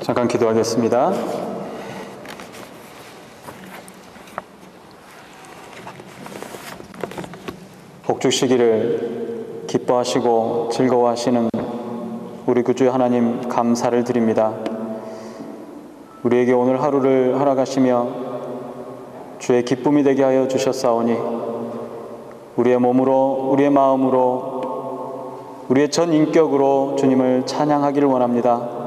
잠깐 기도하겠습니다. 복주시기를 기뻐하시고 즐거워하시는 우리 구주 하나님 감사를 드립니다. 우리에게 오늘 하루를 허락하시며 주의 기쁨이 되게 하여 주셨사오니 우리의 몸으로, 우리의 마음으로, 우리의 전 인격으로 주님을 찬양하기를 원합니다.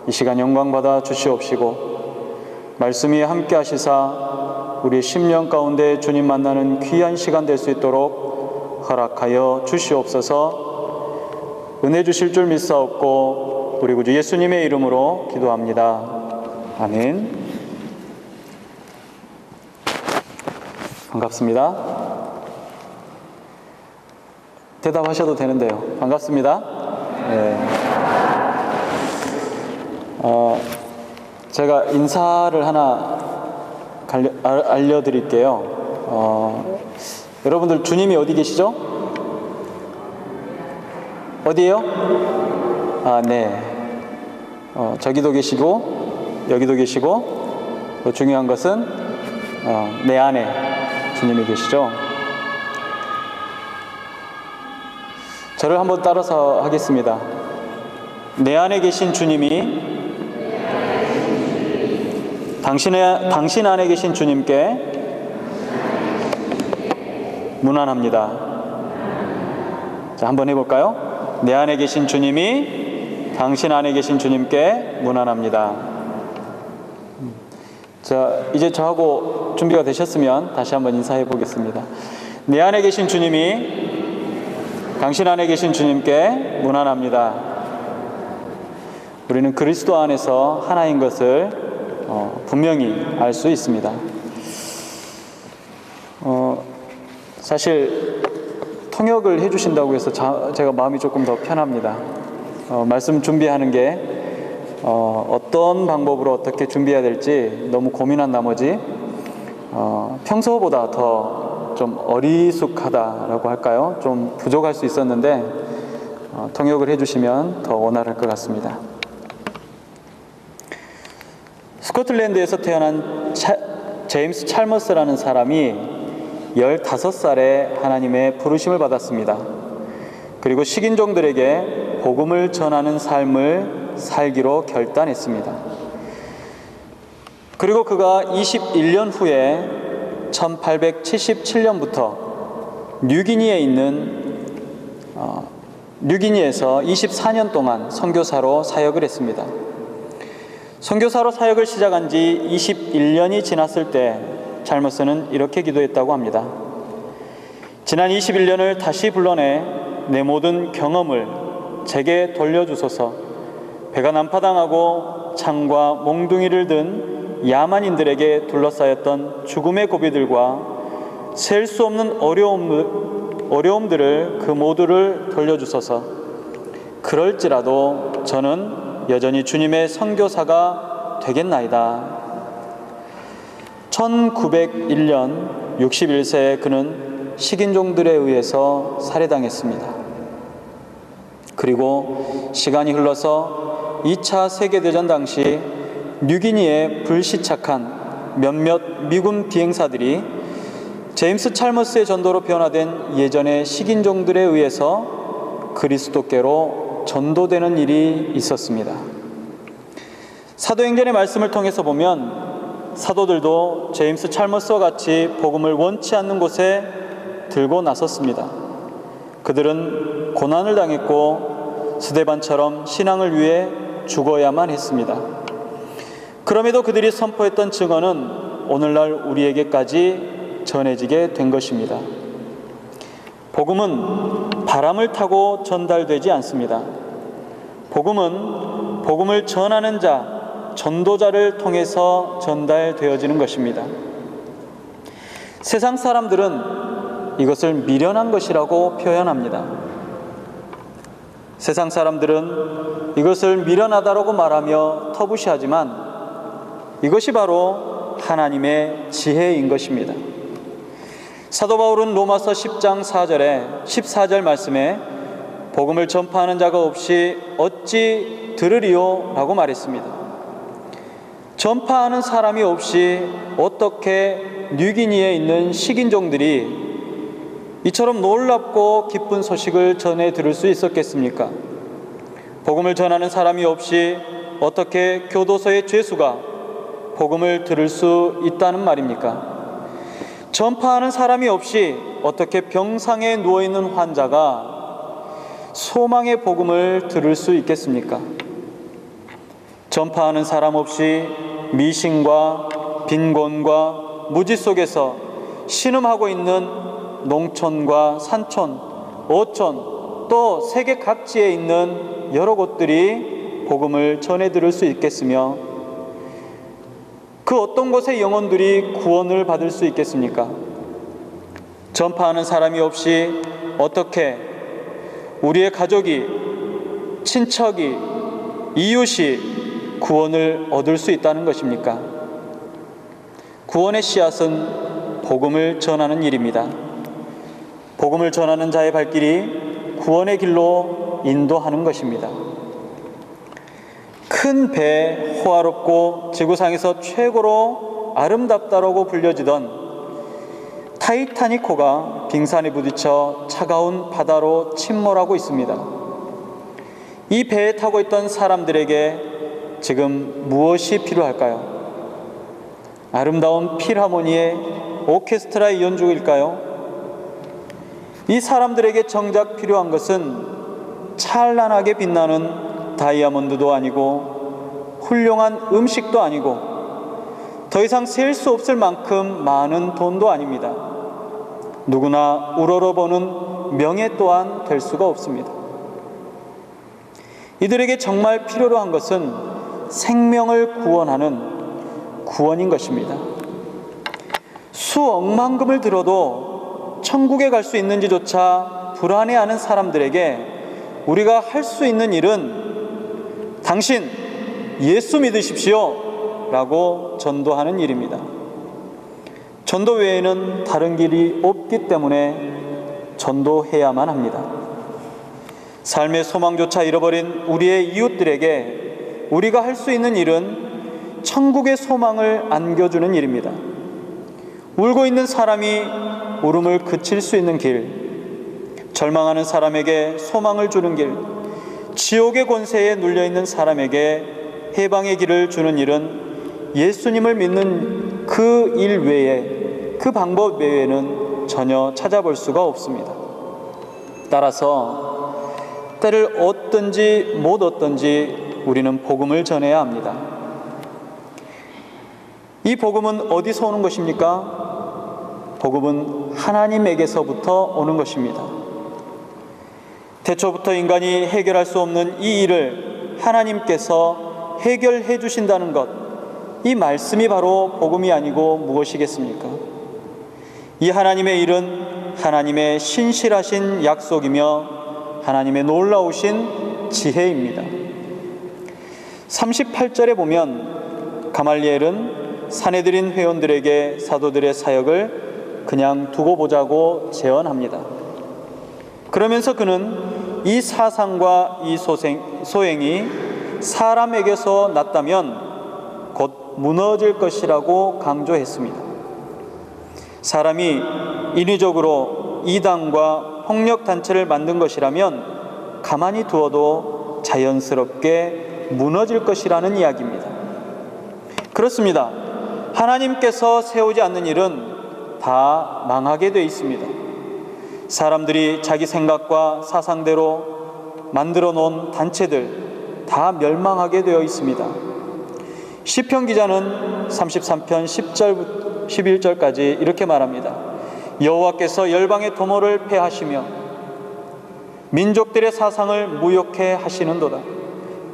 이 시간 영광 받아 주시옵시고 말씀이 함께 하시사 우리 심령 가운데 주님 만나는 귀한 시간 될 수 있도록 허락하여 주시옵소서. 은혜 주실 줄 믿사옵고 우리 구주 예수님의 이름으로 기도합니다. 아멘. 반갑습니다. 대답하셔도 되는데요. 반갑습니다. 네. 제가 인사를 하나 알려드릴게요. 여러분들 주님이 어디 계시죠? 어디에요? 네. 저기도 계시고 여기도 계시고 또 중요한 것은 내 안에 주님이 계시죠. 저를 한번 따라서 하겠습니다. 내 안에 계신 주님이 당신 안에 계신 주님께 문안합니다. 자, 한번 해볼까요? 내 안에 계신 주님이 당신 안에 계신 주님께 문안합니다. 자, 이제 저하고 준비가 되셨으면 다시 한번 인사해 보겠습니다. 내 안에 계신 주님이 당신 안에 계신 주님께 문안합니다. 우리는 그리스도 안에서 하나인 것을 분명히 알 수 있습니다. 사실 통역을 해주신다고 해서 제가 마음이 조금 더 편합니다. 말씀 준비하는 게 어떤 방법으로 어떻게 준비해야 될지 너무 고민한 나머지 평소보다 더 좀 어리숙하다라고 할까요? 좀 부족할 수 있었는데 통역을 해주시면 더 원활할 것 같습니다. 스코틀랜드에서 태어난 제임스 찰머스라는 사람이 15살에 하나님의 부르심을 받았습니다. 그리고 식인종들에게 복음을 전하는 삶을 살기로 결단했습니다. 그리고 그가 21년 후에 1877년부터 뉴기니에서 24년 동안 선교사로 사역을 했습니다. 선교사로 사역을 시작한 지 21년이 지났을 때 찰머스는 이렇게 기도했다고 합니다. 지난 21년을 다시 불러내 내 모든 경험을 제게 돌려주소서. 배가 난파당하고 창과 몽둥이를 든 야만인들에게 둘러싸였던 죽음의 고비들과 셀 수 없는 어려움들을 그 모두를 돌려주소서. 그럴지라도 저는 여전히 주님의 선교사가 되겠나이다. 1901년 61세에 그는 식인종들에 의해서 살해당했습니다. 그리고 시간이 흘러서 2차 세계대전 당시 뉴기니에 불시착한 몇몇 미군 비행사들이 제임스 찰머스의 전도로 변화된 예전의 식인종들에 의해서 그리스도께로 전도되는 일이 있었습니다. 사도행전의 말씀을 통해서 보면 사도들도 제임스 찰머스와 같이 복음을 원치 않는 곳에 들고 나섰습니다. 그들은 고난을 당했고 스데반처럼 신앙을 위해 죽어야만 했습니다. 그럼에도 그들이 선포했던 증언은 오늘날 우리에게까지 전해지게 된 것입니다. 복음은 바람을 타고 전달되지 않습니다. 복음은 복음을 전하는 자, 전도자를 통해서 전달되어지는 것입니다. 세상 사람들은 이것을 미련한 것이라고 표현합니다. 세상 사람들은 이것을 미련하다라고 말하며 터부시하지만 이것이 바로 하나님의 지혜인 것입니다. 사도 바울은 로마서 10장 14절 말씀에 복음을 전파하는 자가 없이 어찌 들으리요? 라고 말했습니다. 전파하는 사람이 없이 어떻게 뉴기니에 있는 식인종들이 이처럼 놀랍고 기쁜 소식을 전해 들을 수 있었겠습니까? 복음을 전하는 사람이 없이 어떻게 교도소의 죄수가 복음을 들을 수 있다는 말입니까? 전파하는 사람이 없이 어떻게 병상에 누워있는 환자가 소망의 복음을 들을 수 있겠습니까? 전파하는 사람 없이 미신과 빈곤과 무지 속에서 신음하고 있는 농촌과 산촌, 어촌, 또 세계 각지에 있는 여러 곳들이 복음을 전해 들을 수 있겠으며 그 어떤 곳의 영혼들이 구원을 받을 수 있겠습니까? 전파하는 사람이 없이 어떻게 우리의 가족이, 친척이, 이웃이 구원을 얻을 수 있다는 것입니까? 구원의 씨앗은 복음을 전하는 일입니다. 복음을 전하는 자의 발길이 구원의 길로 인도하는 것입니다. 큰 배, 호화롭고 지구상에서 최고로 아름답다라고 불려지던 타이타닉호가 빙산에 부딪혀 차가운 바다로 침몰하고 있습니다. 이 배에 타고 있던 사람들에게 지금 무엇이 필요할까요? 아름다운 필하모니의 오케스트라의 연주일까요? 이 사람들에게 정작 필요한 것은 찬란하게 빛나는 다이아몬드도 아니고 훌륭한 음식도 아니고 더 이상 셀 수 없을 만큼 많은 돈도 아닙니다. 누구나 우러러보는 명예 또한 될 수가 없습니다. 이들에게 정말 필요로 한 것은 생명을 구원하는 구원인 것입니다. 수억만금을 들어도 천국에 갈 수 있는지조차 불안해하는 사람들에게 우리가 할 수 있는 일은 당신 예수 믿으십시오 라고 전도하는 일입니다. 전도 외에는 다른 길이 없기 때문에 전도해야만 합니다. 삶의 소망조차 잃어버린 우리의 이웃들에게 우리가 할 수 있는 일은 천국의 소망을 안겨주는 일입니다. 울고 있는 사람이 울음을 그칠 수 있는 길, 절망하는 사람에게 소망을 주는 길, 지옥의 권세에 눌려있는 사람에게 해방의 길을 주는 일은 예수님을 믿는 그 일 외에, 그 방법 외에는 전혀 찾아볼 수가 없습니다. 따라서 때를 얻든지 못 얻든지 우리는 복음을 전해야 합니다. 이 복음은 어디서 오는 것입니까? 복음은 하나님에게서부터 오는 것입니다. 태초부터 인간이 해결할 수 없는 이 일을 하나님께서 해결해 주신다는 것, 이 말씀이 바로 복음이 아니고 무엇이겠습니까? 이 하나님의 일은 하나님의 신실하신 약속이며 하나님의 놀라우신 지혜입니다. 38절에 보면 가말리엘은 사내들인 회원들에게 사도들의 사역을 그냥 두고 보자고 제언합니다. 그러면서 그는 이 사상과 이 소행이 사람에게서 났다면 곧 무너질 것이라고 강조했습니다. 사람이 인위적으로 이단과 폭력단체를 만든 것이라면 가만히 두어도 자연스럽게 무너질 것이라는 이야기입니다. 그렇습니다. 하나님께서 세우지 않는 일은 다 망하게 되어 있습니다. 사람들이 자기 생각과 사상대로 만들어 놓은 단체들 다 멸망하게 되어 있습니다. 시편 기자는 33편 10절 11절까지 이렇게 말합니다. 여호와께서 열방의 도모를 폐하시며 민족들의 사상을 무욕해 하시는도다.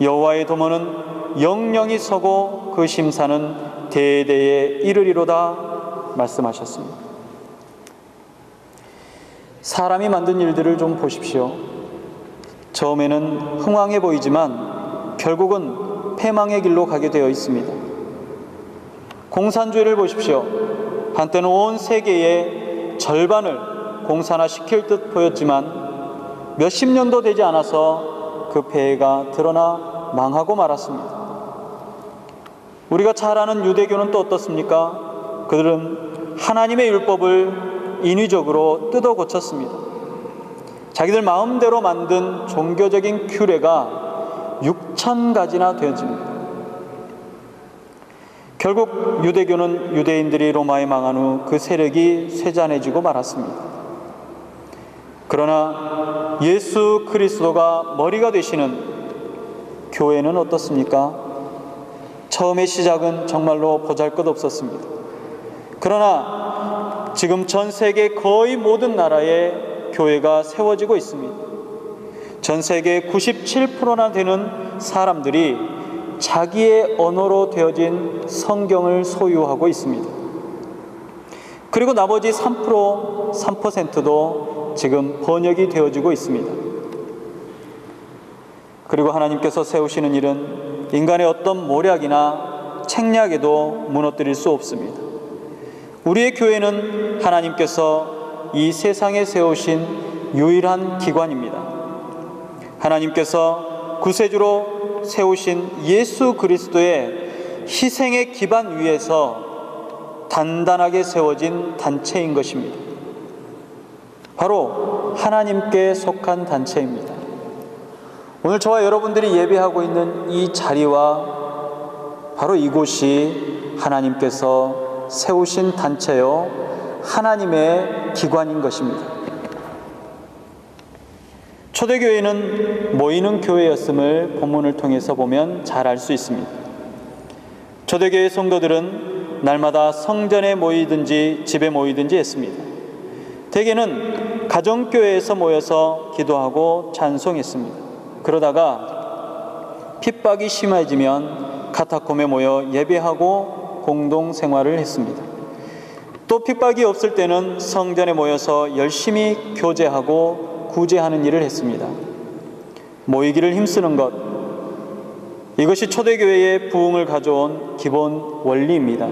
여호와의 도모는 영영이 서고 그 심사는 대대에 이르리로다 말씀하셨습니다. 사람이 만든 일들을 좀 보십시오. 처음에는 흥왕해 보이지만 결국은 패망의 길로 가게 되어 있습니다. 공산주의를 보십시오. 한때는 온 세계의 절반을 공산화시킬 듯 보였지만 몇십 년도 되지 않아서 그 폐해가 드러나 망하고 말았습니다. 우리가 잘 아는 유대교는 또 어떻습니까? 그들은 하나님의 율법을 인위적으로 뜯어 고쳤습니다. 자기들 마음대로 만든 종교적인 규례가 6,000가지나 되어집니다. 결국 유대교는 유대인들이 로마에 망한 후 그 세력이 쇠잔해지고 말았습니다. 그러나 예수 그리스도가 머리가 되시는 교회는 어떻습니까? 처음의 시작은 정말로 보잘것없었습니다. 그러나 지금 전 세계 거의 모든 나라에 교회가 세워지고 있습니다. 전 세계 97%나 되는 사람들이 자기의 언어로 되어진 성경을 소유하고 있습니다. 그리고 나머지 3%도 지금 번역이 되어지고 있습니다. 그리고 하나님께서 세우시는 일은 인간의 어떤 모략이나 책략에도 무너뜨릴 수 없습니다. 우리의 교회는 하나님께서 이 세상에 세우신 유일한 기관입니다. 하나님께서 구세주로 세우신 예수 그리스도의 희생의 기반 위에서 단단하게 세워진 단체인 것입니다. 바로 하나님께 속한 단체입니다. 오늘 저와 여러분들이 예배하고 있는 이 자리와 바로 이곳이 하나님께서 세우신 단체요, 하나님의 기관인 것입니다. 초대교회는 모이는 교회였음을 본문을 통해서 보면 잘 알 수 있습니다. 초대교회 성도들은 날마다 성전에 모이든지 집에 모이든지 했습니다. 대개는 가정교회에서 모여서 기도하고 찬송했습니다. 그러다가 핍박이 심해지면 카타콤에 모여 예배하고 공동생활을 했습니다. 또 핍박이 없을 때는 성전에 모여서 열심히 교제하고 구제하는 일을 했습니다. 모이기를 힘쓰는 것, 이것이 초대교회의 부흥을 가져온 기본 원리입니다.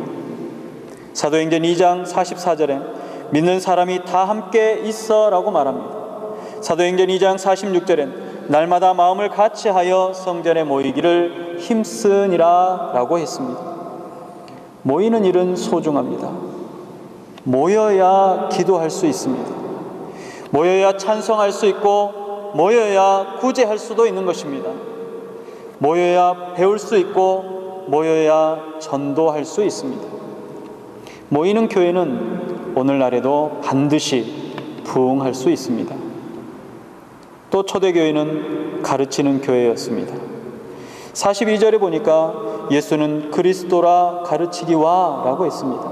사도행전 2장 44절에 믿는 사람이 다 함께 있어 라고 말합니다. 사도행전 2장 46절엔 날마다 마음을 같이하여 성전에 모이기를 힘쓰니라 라고 했습니다. 모이는 일은 소중합니다. 모여야 기도할 수 있습니다. 모여야 찬송할 수 있고 모여야 구제할 수도 있는 것입니다. 모여야 배울 수 있고 모여야 전도할 수 있습니다. 모이는 교회는 오늘날에도 반드시 부흥할 수 있습니다. 또 초대교회는 가르치는 교회였습니다. 42절에 보니까 예수는 그리스도라 가르치기와 라고 했습니다.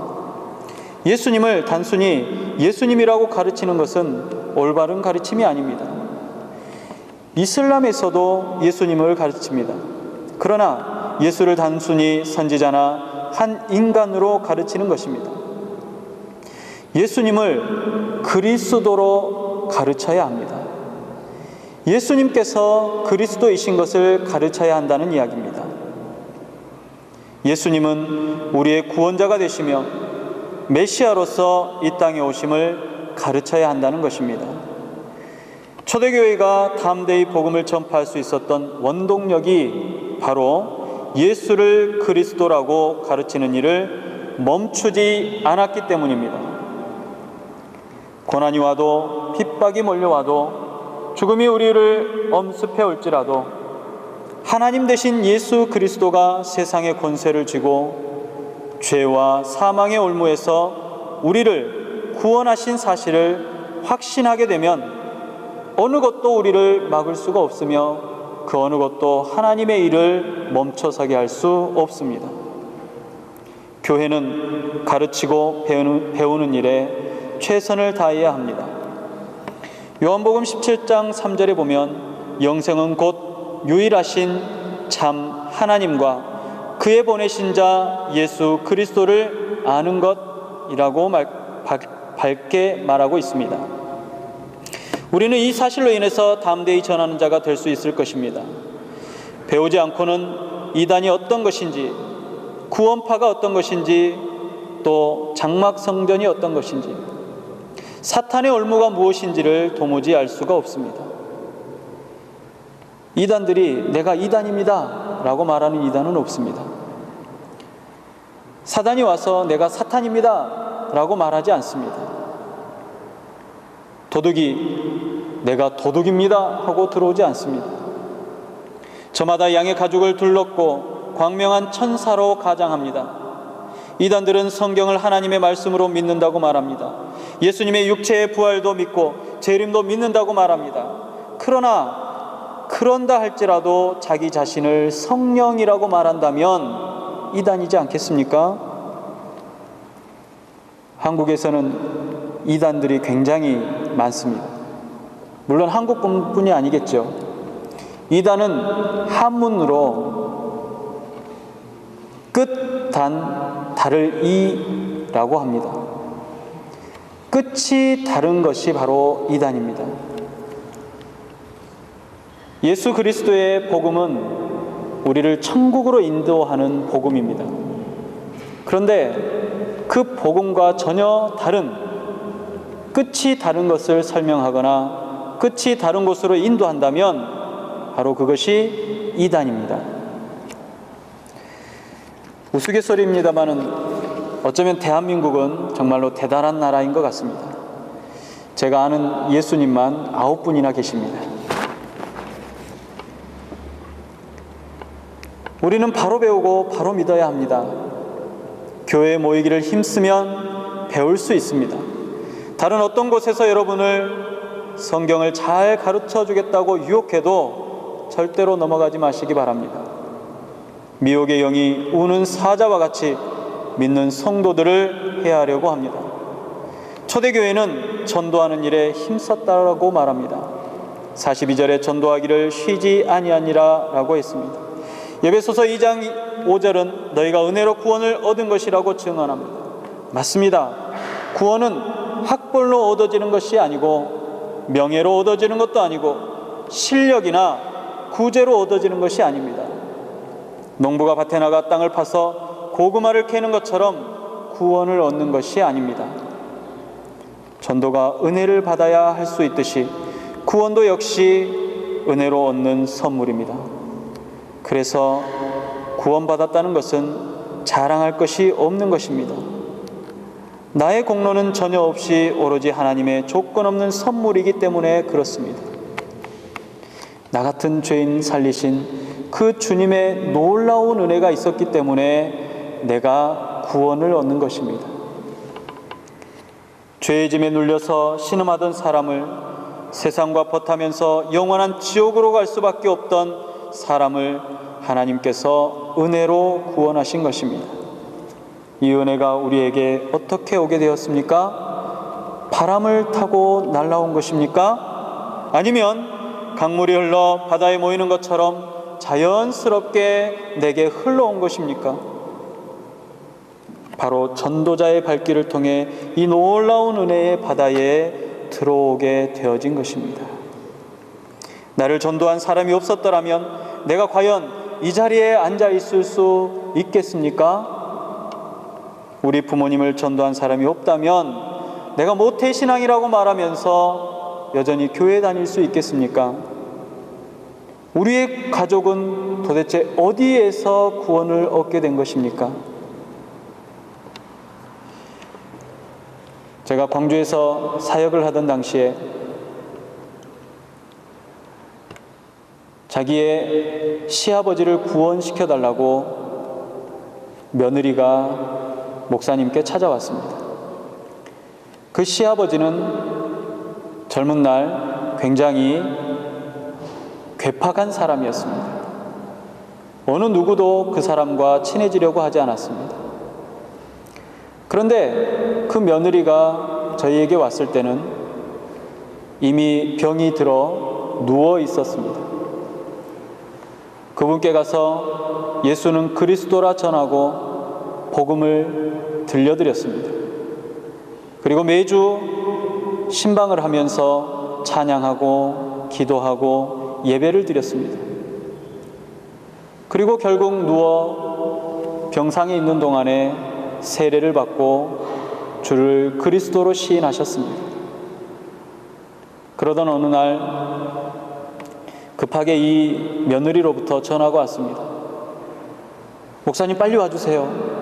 예수님을 단순히 예수님이라고 가르치는 것은 올바른 가르침이 아닙니다. 이슬람에서도 예수님을 가르칩니다. 그러나 예수를 단순히 선지자나 한 인간으로 가르치는 것입니다. 예수님을 그리스도로 가르쳐야 합니다. 예수님께서 그리스도이신 것을 가르쳐야 한다는 이야기입니다. 예수님은 우리의 구원자가 되시며 메시아로서 이 땅에 오심을 가르쳐야 한다는 것입니다. 초대교회가 담대히 복음을 전파할 수 있었던 원동력이 바로 예수를 그리스도라고 가르치는 일을 멈추지 않았기 때문입니다. 고난이 와도 핍박이 몰려와도 죽음이 우리를 엄습해 올지라도 하나님 되신 예수 그리스도가 세상의 권세를 쥐고 죄와 사망의 올무에서 우리를 구원하신 사실을 확신하게 되면 어느 것도 우리를 막을 수가 없으며 그 어느 것도 하나님의 일을 멈춰서게 할 수 없습니다. 교회는 가르치고 배우는 일에 최선을 다해야 합니다. 요한복음 17장 3절에 보면 영생은 곧 유일하신 참 하나님과 그의 보내신 자 예수 그리스도를 아는 것이라고 밝게 말하고 있습니다. 우리는 이 사실로 인해서 담대히 전하는 자가 될 수 있을 것입니다. 배우지 않고는 이단이 어떤 것인지, 구원파가 어떤 것인지, 또 장막성전이 어떤 것인지, 사탄의 올무가 무엇인지를 도무지 알 수가 없습니다. 이단들이 내가 이단입니다 라고 말하는 이단은 없습니다. 사단이 와서 내가 사탄입니다 라고 말하지 않습니다. 도둑이 내가 도둑입니다 하고 들어오지 않습니다. 저마다 양의 가죽을 둘렀고 광명한 천사로 가장합니다. 이단들은 성경을 하나님의 말씀으로 믿는다고 말합니다. 예수님의 육체의 부활도 믿고 재림도 믿는다고 말합니다. 그러나 그런다 할지라도 자기 자신을 성령이라고 말한다면 이단이지 않겠습니까? 한국에서는 이단들이 굉장히 많습니다. 물론 한국뿐이 아니겠죠. 이단은 한문으로 끝, 단, 다를 이라고 합니다. 끝이 다른 것이 바로 이단입니다. 예수 그리스도의 복음은 우리를 천국으로 인도하는 복음입니다. 그런데 그 복음과 전혀 다른, 끝이 다른 것을 설명하거나 끝이 다른 곳으로 인도한다면 바로 그것이 이단입니다. 우스갯소리입니다마는 어쩌면 대한민국은 정말로 대단한 나라인 것 같습니다. 제가 아는 예수님만 9분이나 계십니다. 우리는 바로 배우고 바로 믿어야 합니다. 교회에 모이기를 힘쓰면 배울 수 있습니다. 다른 어떤 곳에서 여러분을 성경을 잘 가르쳐 주겠다고 유혹해도 절대로 넘어가지 마시기 바랍니다. 미혹의 영이 우는 사자와 같이 믿는 성도들을 해하려고 합니다. 초대교회는 전도하는 일에 힘썼다라고 말합니다. 42절에 전도하기를 쉬지 아니하니라 라고 했습니다. 에베소서 2장 5절은 너희가 은혜로 구원을 얻은 것이라고 증언합니다. 맞습니다. 구원은 학벌로 얻어지는 것이 아니고 명예로 얻어지는 것도 아니고 실력이나 구제로 얻어지는 것이 아닙니다. 농부가 밭에 나가 땅을 파서 고구마를 캐는 것처럼 구원을 얻는 것이 아닙니다. 전도가 은혜를 받아야 할 수 있듯이 구원도 역시 은혜로 얻는 선물입니다. 그래서 구원받았다는 것은 자랑할 것이 없는 것입니다. 나의 공로는 전혀 없이 오로지 하나님의 조건 없는 선물이기 때문에 그렇습니다. 나 같은 죄인 살리신 그 주님의 놀라운 은혜가 있었기 때문에 내가 구원을 얻는 것입니다. 죄의 짐에 눌려서 신음하던 사람을, 세상과 벗하면서 영원한 지옥으로 갈 수밖에 없던 사람을 하나님께서 은혜로 구원하신 것입니다. 이 은혜가 우리에게 어떻게 오게 되었습니까? 바람을 타고 날아온 것입니까? 아니면 강물이 흘러 바다에 모이는 것처럼 자연스럽게 내게 흘러온 것입니까? 바로 전도자의 발길을 통해 이 놀라운 은혜의 바다에 들어오게 되어진 것입니다. 나를 전도한 사람이 없었더라면 내가 과연 이 자리에 앉아 있을 수 있겠습니까? 우리 부모님을 전도한 사람이 없다면 내가 모태신앙이라고 말하면서 여전히 교회 다닐 수 있겠습니까? 우리의 가족은 도대체 어디에서 구원을 얻게 된 것입니까? 제가 광주에서 사역을 하던 당시에 자기의 시아버지를 구원시켜달라고 며느리가 목사님께 찾아왔습니다. 그 시아버지는 젊은 날 굉장히 괴팍한 사람이었습니다. 어느 누구도 그 사람과 친해지려고 하지 않았습니다. 그런데 그 며느리가 저희에게 왔을 때는 이미 병이 들어 누워 있었습니다. 그분께 가서 예수는 그리스도라 전하고 복음을 들려드렸습니다. 그리고 매주 신방을 하면서 찬양하고 기도하고 예배를 드렸습니다. 그리고 결국 누워 병상에 있는 동안에 세례를 받고 주를 그리스도로 시인하셨습니다. 그러던 어느 날 급하게 이 며느리로부터 전화가 왔습니다. 목사님 빨리 와주세요.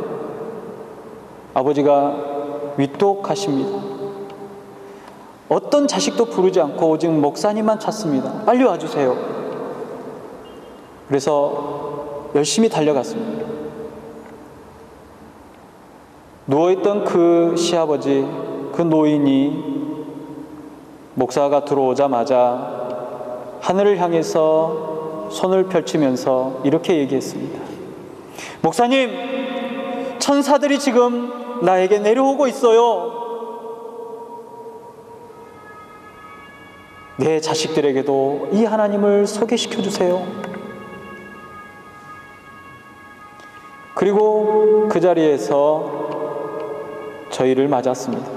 아버지가 위독하십니다. 어떤 자식도 부르지 않고 오직 목사님만 찾습니다. 빨리 와주세요. 그래서 열심히 달려갔습니다. 누워있던 그 시아버지, 그 노인이 목사가 들어오자마자 하늘을 향해서 손을 펼치면서 이렇게 얘기했습니다. 목사님, 천사들이 지금 나에게 내려오고 있어요. 내 자식들에게도 이 하나님을 소개시켜 주세요. 그리고 그 자리에서 저희를 맞았습니다.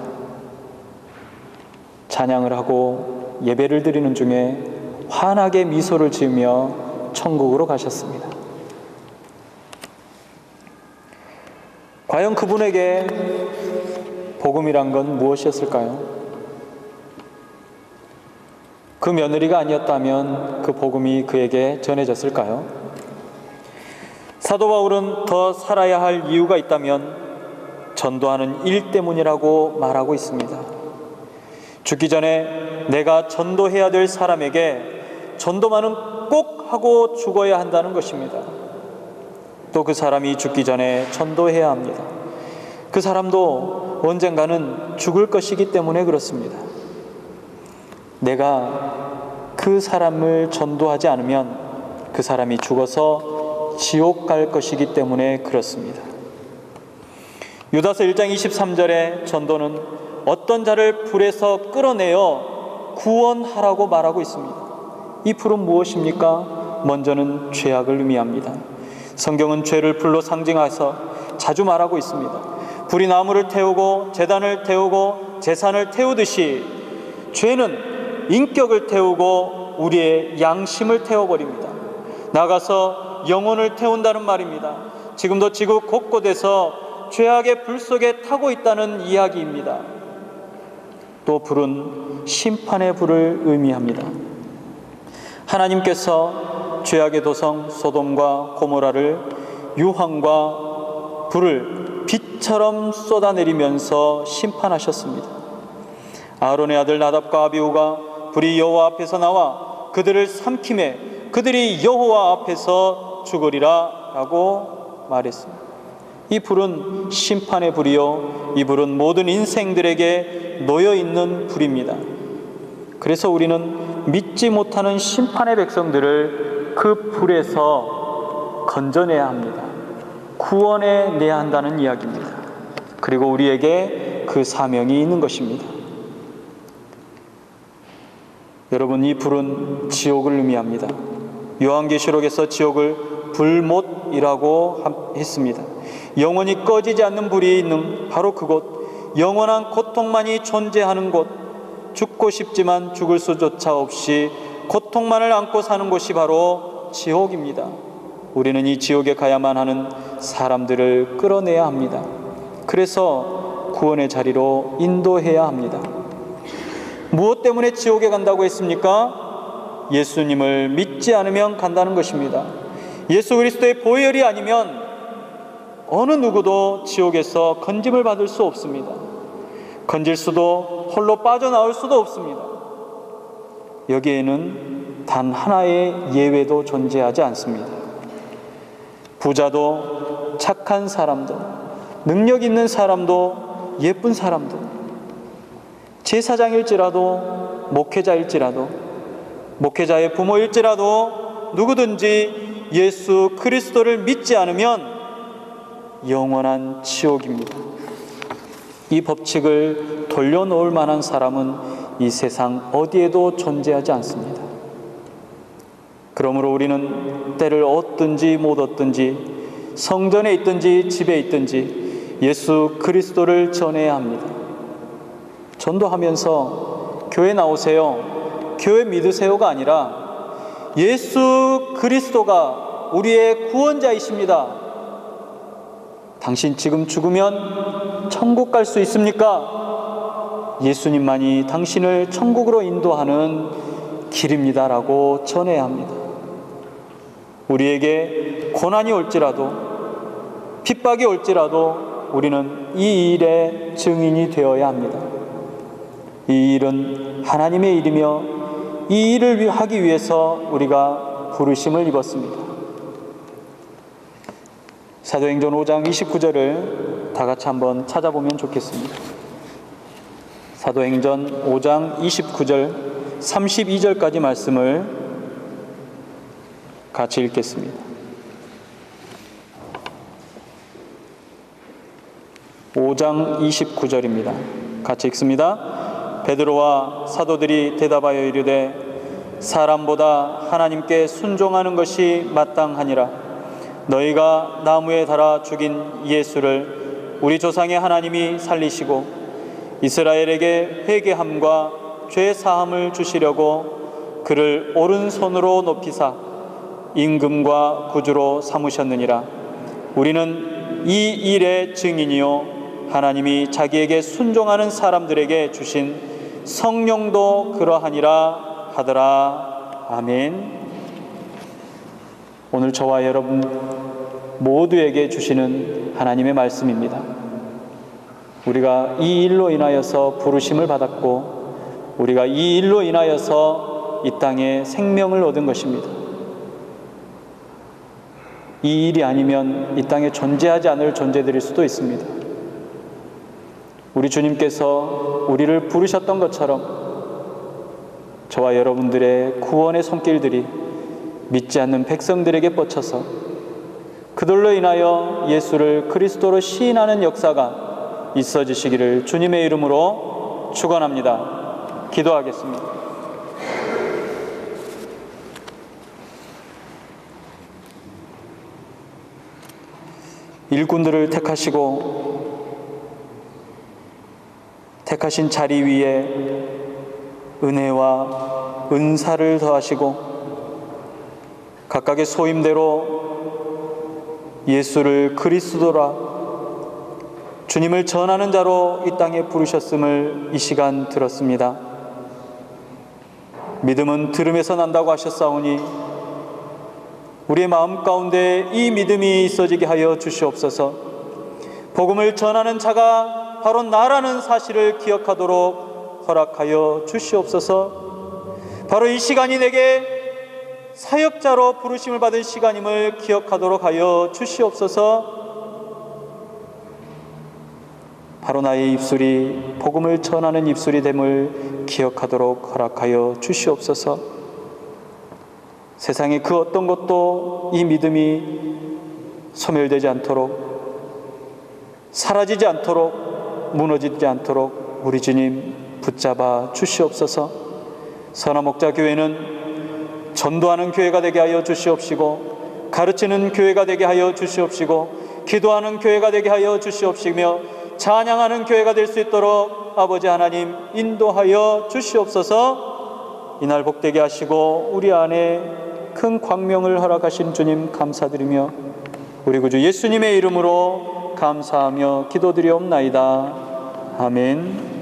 찬양을 하고 예배를 드리는 중에 환하게 미소를 지으며 천국으로 가셨습니다. 과연 그분에게 복음이란 건 무엇이었을까요? 그 며느리가 아니었다면 그 복음이 그에게 전해졌을까요? 사도 바울은 더 살아야 할 이유가 있다면 전도하는 일 때문이라고 말하고 있습니다. 죽기 전에 내가 전도해야 될 사람에게 전도만은 꼭 하고 죽어야 한다는 것입니다. 또 그 사람이 죽기 전에 전도해야 합니다. 그 사람도 언젠가는 죽을 것이기 때문에 그렇습니다. 내가 그 사람을 전도하지 않으면 그 사람이 죽어서 지옥 갈 것이기 때문에 그렇습니다. 유다서 1장 23절에 전도는 어떤 자를 불에서 끌어내어 구원하라고 말하고 있습니다. 이 불은 무엇입니까? 먼저는 죄악을 의미합니다. 성경은 죄를 불로 상징해서 자주 말하고 있습니다. 불이 나무를 태우고 제단을 태우고 제산을 태우듯이 죄는 인격을 태우고 우리의 양심을 태워버립니다. 나가서 영혼을 태운다는 말입니다. 지금도 지구 곳곳에서 죄악의 불 속에 타고 있다는 이야기입니다. 또 불은 심판의 불을 의미합니다. 하나님께서 죄악의 도성 소돔과 고모라를 유황과 불을 빛처럼 쏟아내리면서 심판하셨습니다. 아론의 아들 나답과 아비후가 불이 여호와 앞에서 나와 그들을 삼키매 그들이 여호와 앞에서 죽으리라 라고 말했습니다. 이 불은 심판의 불이요, 이 불은 모든 인생들에게 놓여있는 불입니다. 그래서 우리는 믿지 못하는 심판의 백성들을 그 불에서 건져내야 합니다. 구원해내야 한다는 이야기입니다. 그리고 우리에게 그 사명이 있는 것입니다. 여러분, 이 불은 지옥을 의미합니다. 요한계시록에서 지옥을 불못이라고 했습니다. 영원히 꺼지지 않는 불이 있는 바로 그곳, 영원한 고통만이 존재하는 곳, 죽고 싶지만 죽을 수조차 없이 고통만을 안고 사는 곳이 바로 지옥입니다. 우리는 이 지옥에 가야만 하는 사람들을 끌어내야 합니다. 그래서 구원의 자리로 인도해야 합니다. 무엇 때문에 지옥에 간다고 했습니까? 예수님을 믿지 않으면 간다는 것입니다. 예수 그리스도의 보혈이 아니면 어느 누구도 지옥에서 건짐을 받을 수 없습니다. 건질 수도 홀로 빠져나올 수도 없습니다. 여기에는 단 하나의 예외도 존재하지 않습니다. 부자도 착한 사람도 능력 있는 사람도 예쁜 사람도 제사장일지라도 목회자일지라도 목회자의 부모일지라도 누구든지 예수 그리스도를 믿지 않으면 영원한 지옥입니다. 이 법칙을 돌려놓을 만한 사람은 이 세상 어디에도 존재하지 않습니다. 그러므로 우리는 때를 얻든지 못 얻든지 성전에 있든지 집에 있든지 예수 그리스도를 전해야 합니다. 전도하면서 교회 나오세요, 교회 믿으세요가 아니라 예수 그리스도가 우리의 구원자이십니다. 당신 지금 죽으면 천국 갈 수 있습니까? 예수님만이 당신을 천국으로 인도하는 길입니다라고 전해야 합니다. 우리에게 고난이 올지라도 핍박이 올지라도 우리는 이 일의 증인이 되어야 합니다. 이 일은 하나님의 일이며 이 일을 하기 위해서 우리가 부르심을 입었습니다. 사도행전 5장 29절을 다 같이 한번 찾아보면 좋겠습니다. 사도행전 5장 29절 32절까지 말씀을 같이 읽겠습니다. 5장 29절입니다. 같이 읽습니다. 베드로와 사도들이 대답하여 이르되 사람보다 하나님께 순종하는 것이 마땅하니라. 너희가 나무에 달아 죽인 예수를 우리 조상의 하나님이 살리시고 이스라엘에게 회개함과 죄 사함을 주시려고 그를 오른손으로 높이사 임금과 구주로 삼으셨느니라. 우리는 이 일의 증인이요 하나님이 자기에게 순종하는 사람들에게 주신 성령도 그러하니라 하더라. 아멘. 오늘 저와 여러분 모두에게 주시는 하나님의 말씀입니다. 우리가 이 일로 인하여서 부르심을 받았고 우리가 이 일로 인하여서 이 땅에 생명을 얻은 것입니다. 이 일이 아니면 이 땅에 존재하지 않을 존재들일 수도 있습니다. 우리 주님께서 우리를 부르셨던 것처럼 저와 여러분들의 구원의 손길들이 믿지 않는 백성들에게 뻗쳐서 그들로 인하여 예수를 그리스도로 시인하는 역사가 있어지시기를 주님의 이름으로 축원합니다. 기도하겠습니다. 일꾼들을 택하신 자리 위에 은혜와 은사를 더하시고 각각의 소임대로 예수를 그리스도라 주님을 전하는 자로 이 땅에 부르셨음을 이 시간 들었습니다. 믿음은 들음에서 난다고 하셨사오니 우리의 마음 가운데 이 믿음이 있어지게 하여 주시옵소서. 복음을 전하는 자가 바로 나라는 사실을 기억하도록 허락하여 주시옵소서. 바로 이 시간이 내게 사역자로 부르심을 받은 시간임을 기억하도록 하여 주시옵소서. 바로 나의 입술이 복음을 전하는 입술이 됨을 기억하도록 허락하여 주시옵소서. 세상의 그 어떤 것도 이 믿음이 소멸되지 않도록 사라지지 않도록 무너지지 않도록 우리 주님 붙잡아 주시옵소서. 선화목자 교회는 전도하는 교회가 되게 하여 주시옵시고 가르치는 교회가 되게 하여 주시옵시고 기도하는 교회가 되게 하여 주시옵시며 찬양하는 교회가 될 수 있도록 아버지 하나님 인도하여 주시옵소서. 이날 복되게 하시고 우리 안에 큰 광명을 허락하신 주님 감사드리며 우리 구주 예수님의 이름으로 감사하며 기도드리옵나이다. 아멘.